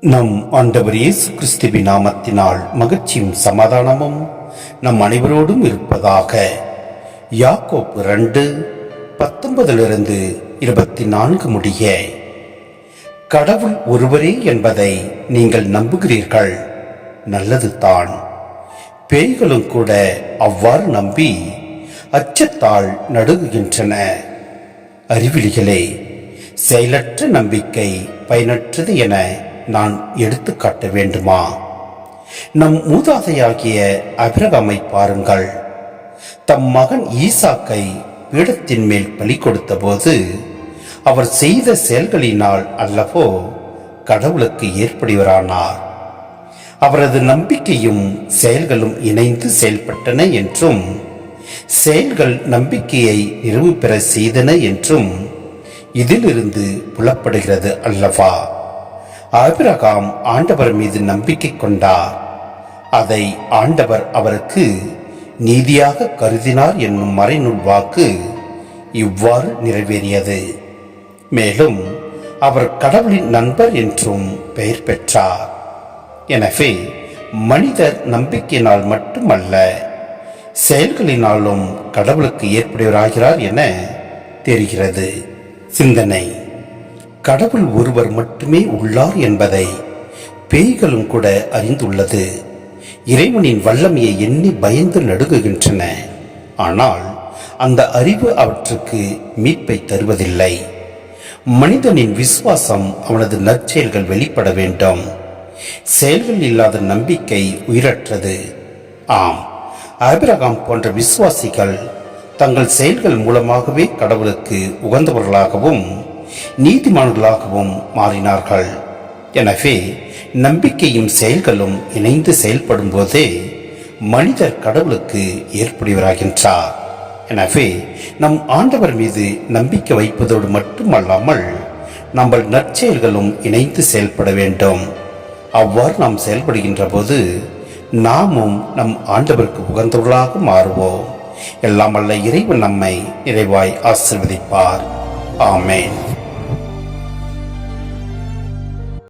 நம் ஆண்டவர் இயேசு கிறிஸ்துவின் நாமத்தினால் மகிழ்ச்சியும் சமாதானமும் நம் அனைவரோடும் இருப்பதாக. யாக்கோப்பு 2:19-24 முடிய. கடவுள் ஒருவரே என்பதை நீங்கள் நம்புகிறீர்கள், நல்லது தான். பேய்களும் கூட அவ்வாறு நம்பி அச்சத்தால் நடுங்குகின்றன. அறிவிலிகளே, செயலற்ற நம்பிக்கை பயனற்றது என நான் எடுத்து காட்ட வேண்டுமா? நம் மூதாதையாகிய ஆபிரகாமை பாருங்கள். தம் மகன் ஈசாக்கை பீடத்தின் மேல் பலி கொடுத்த போது அவர் செய்த செயல்களினால் அல்லவோ கடவுளுக்கு ஏற்படுவரானார். அவரது நம்பிக்கையும் செயல்களும் இணைந்து செயல்பட்டன என்றும் செயல்கள் நம்பிக்கையை நிறைவு பெற செய்தன என்றும் இதிலிருந்து புலப்படுகிறது அல்லவா? ஆபிரகாம் ஆண்டவர் மீது நம்பிக்கை கொண்டார். அதை ஆண்டவர் அவருக்கு நீதியாக கருதினார் என்னும் மறைநூல் வாக்கு இவ்வாறு நிறைவேறியது. மேலும் அவர் கடவுளின் நண்பர் என்றும் பெயர் பெற்றார். எனவே மனிதர் நம்பிக்கையினால் மட்டுமல்ல, செயல்களினாலும் கடவுளுக்கு ஏற்படுவராகிறார் என தெரிகிறது. சிந்தனை: கடவுள் ஒருவர் மட்டுமே உள்ளார் என்பதை பேய்களும் கூட அறிந்துள்ளது. இறைவனின் வல்லமையை எண்ணி பயந்து நடுங்குகின்றன. ஆனால் அந்த அறிவு அவற்றுக்கு மீட்பை தருவதில்லை. மனிதனின் விசுவாசம் அவனது நற்செயல்கள் வெளிப்பட வேண்டும். செயல்கள் இல்லாத நம்பிக்கை உயிரற்றது. ஆம், ஆபிரகாம் போன்ற விசுவாசிகள் தங்கள் செயல்கள் மூலமாகவே கடவுளுக்கு உகந்தவர்களாகவும் நீதிமான்களாகவும் மாறினார்கள். எனவே நம்பிக்கையும் செயல்களும் இணைந்து செயல்படும் போதே மனிதர் கடவுளுக்கு ஏற்படுவராகின்றார். எனவே நம் ஆண்டவர் மீது நம்பிக்கை வைப்பதோடு மட்டுமல்லாமல் நம்ம நற்செயல்களும் இணைந்து செயல்பட வேண்டும். அவ்வாறு நாம் செயல்படுகின்ற போது நாமும் நம் ஆண்டவருக்கு உகந்தவர்களாக மாறுவோம். எல்லாம் வல்ல இறைவன் நம்மை நிறைவாய் ஆசீர்வதிப்பார். ஆமென்.